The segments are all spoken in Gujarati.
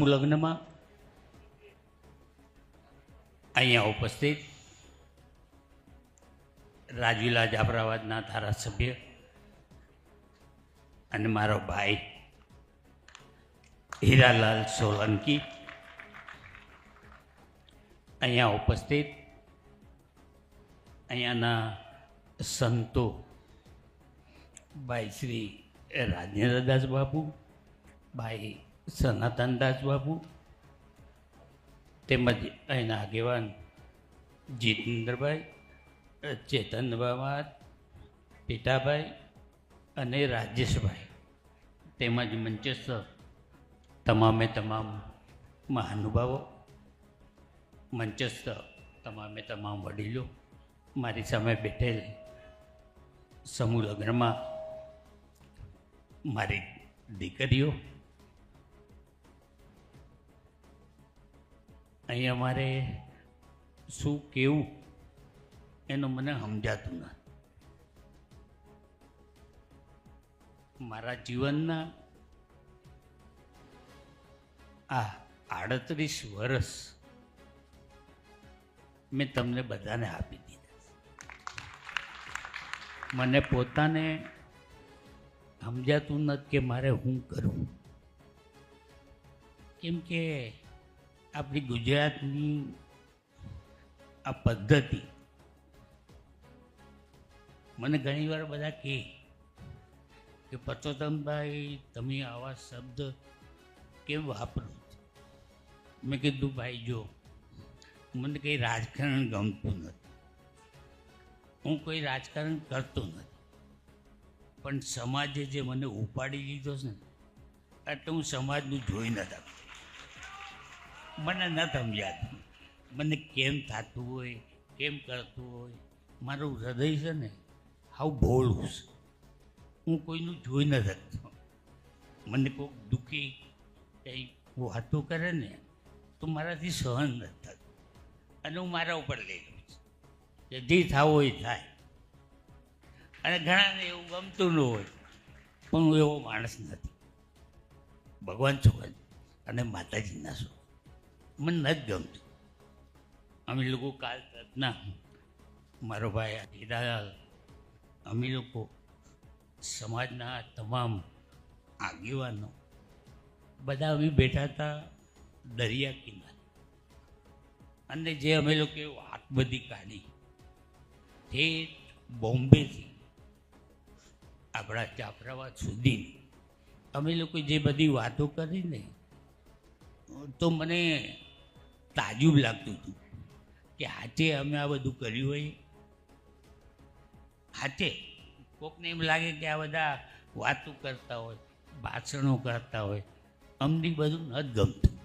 લગ્નમાં અહીંયા ઉપસ્થિત રાજવીલા જાફરાબાદના ધારાસભ્ય અને મારો ભાઈ હીરાલાલ સોલંકી, અહીંયા ઉપસ્થિત અહીંયાના સંતો ભાઈ શ્રી રાજેન્દ્રદાસ બાપુ, ભાઈ સનાતનદાસ બાપુ, તેમજ અહીંના આગેવાન જીતેન્દ્રભાઈ, ચેતનભાઈ, પીટાભાઈ અને રાજેશભાઈ, તેમજ મંચસ્થ તમામે તમામ મહાનુભાવો, મંચસ્થ તમામે તમામ વડીલો, મારી સામે બેઠેલ સમૂહ લગ્નમાં મારી દીકરીઓ, અહીં અમારે શું કહેવું એનું મને સમજાતું નથી. મારા જીવનના આ 38 વર્ષ મેં તમને બધાને આપી દીધા. મને પોતાને સમજાતું નથી કે મારે શું કરવું, કેમ કે આપણી ગુજરાતની આ પદ્ધતિ મને ઘણીવાર બધા કહે કે પરસોત્તમભાઈ તમે આવા શબ્દ કેમ વાપરો? મેં કીધું ભાઈ જો મને કંઈ રાજકારણ ગમતું નથી, હું કોઈ રાજકારણ કરતો નથી, પણ સમાજે જે મને ઉપાડી લીધો છે ને એટલે હું સમાજનું જોઈ નથી આપતો. મને ન સમજાતું મને કેમ થતું હોય, કેમ કરતું હોય. મારું હૃદય છે ને હાવ ભોળું છે, હું કોઈનું જોઈ ન શકતો. મને કોઈક દુઃખી કંઈ વાતો કરે ને તો મારાથી સહન નથી થતું અને હું મારા ઉપર લઈ લઉં છું કે જે થવું હોય થાય. અને ઘણાને એવું ગમતું ન હોય, પણ હું એવો માણસ નથી. ભગવાન છોકરા અને માતાજીના છો મને નથી ગમતું. અમે લોકો કાલ તરતના મારો ભાઈ હીરાલાલ, અમે લોકો સમાજના તમામ આગેવાનો બધા અમે બેઠા હતા દરિયા કિનારે, અને જે અમે લોકોએ વાત બધી કાઢી તે બોમ્બેથી આપણા જાફરાબાદ સુધી અમે લોકો જે બધી વાતો કરીને તો મને તાજુબ લાગતું હતું કે હાથે અમે આ બધું કર્યું હોય. હાથે કોકને એમ લાગે કે આ બધા વાતો કરતા હોય, ભાષણો કરતા હોય. અમને બધું નથી ગમતું.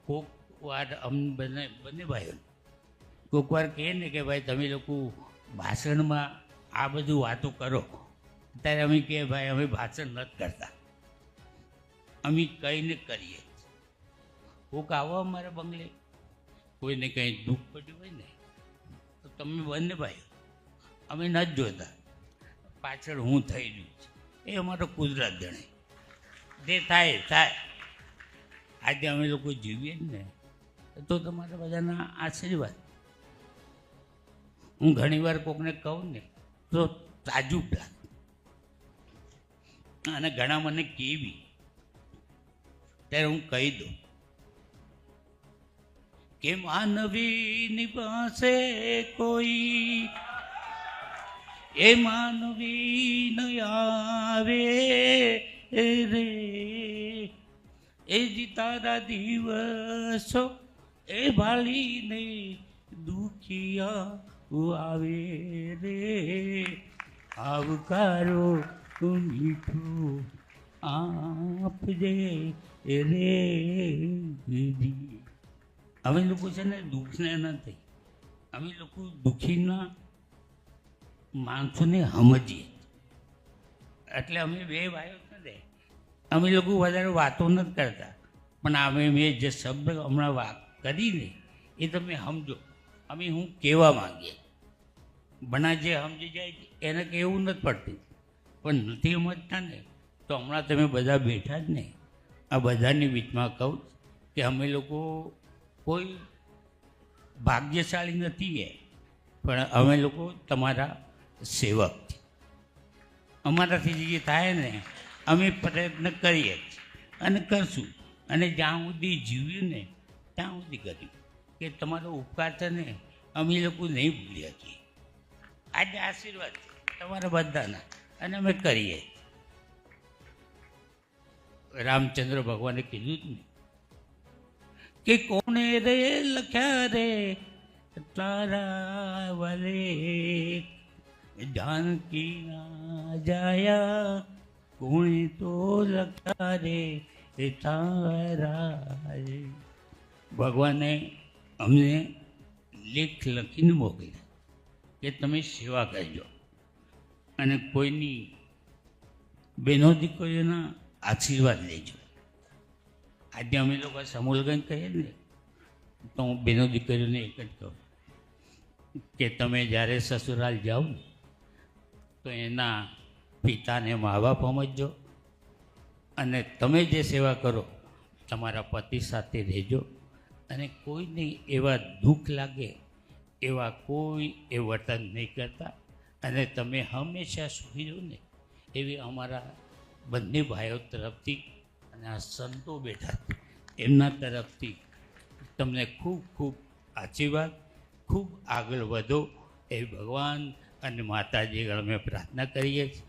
કોક વાર અમને બંને ભાઈઓ કોક વાર કહે ને કે ભાઈ તમે લોકો ભાષણમાં આ બધું વાતો કરો, ત્યારે અમે કહે ભાઈ અમે ભાષણ નથી કરતા, અમે કહીને કરીએ. કોક આવો અમારા બંગલે, કોઈને કંઈ દુઃખ પડ્યું હોય ને તો તમે બંને ભાઈઓ અમે નથી જોતા પાછળ હું થઈ રહ્યું છે. એ અમારો કુદરત ગણે, જે થાય થાય. આજે અમે લોકો જીવીએ ને તો તમારા બધાના આશીર્વાદ. હું ઘણીવાર કોકને કહું ને તો તાજુબ લાગે, અને ઘણા મને કેવી ત્યારે હું કહી દઉં કે માનવીની પાસે કોઈ એ માનવી ન આવે રે, એ જી તારા દિવસો એ ભાળીને દુખિયા આવે રે, આવકારો મીઠું આપજે રે. અમે લોકો છે ને દુઃખને નથી, અમે લોકો દુઃખીના માણસોને સમજીએ. એટલે અમે બે ભાઈઓ નથી, અમે લોકો વધારે વાતો નથી કરતા, પણ અમે મેં જે શબ્દ હમણાં વાત કરીને એ તમે સમજો અમે હું કહેવા માંગીએ. બના જે સમજી જાય એને કહેવું નથી પડતું, પણ નથી સમજતા ને તો હમણાં તમે બધા બેઠા જ ને આ બધાની બીચમાં કહું કે અમે લોકો કોઈ ભાગ્યશાળી નથી એ, પણ અમે લોકો તમારા સેવક છીએ. અમારાથી જે થાય ને અમે પ્રયત્ન કરીએ અને કરશું, અને જ્યાં સુધી જીવ્યું ને ત્યાં સુધી કર્યું કે તમારો ઉપકાર છે ને અમે લોકો નહીં ભૂલ્યા છીએ. આજે આશીર્વાદ છે તમારા બધાના, અને અમે કરીએ. રામચંદ્ર ભગવાને કીધું જ ને કે કોણે રે લખ્યા રે તારા વાલે જાનકી ના જાયા, કોણે તો લખ્યા રે તારા રે. ભગવાને અમને લેખ લખીને મોકલ્યા કે તમે સેવા કરજો, અને કોઈની બહેનો દીકરીઓના આશીર્વાદ લેજો. આજે અમે લોકો સમૂહલગ્ન કહીએ ને, તો હું બહેનો દીકરીઓને એક જ કહું કે તમે જ્યારે સસુરાલ જાઓ ને તો એના પિતાને મા બાપ સમજજો, અને તમે જે સેવા કરો તમારા પતિ સાથે રહેજો, અને કોઈને એવા દુઃખ લાગે એવા કોઈ એ વર્તન નહીં કરતા, અને તમે હંમેશા સુખી રહો ને એવી અમારા બંને ભાઈઓ તરફથી અને આ સંતો બેઠા એમના તરફથી તમને ખૂબ ખૂબ આશીર્વાદ. ખૂબ આગળ વધો એ ભગવાન અને માતાજી અમે પ્રાર્થના કરીએ છીએ.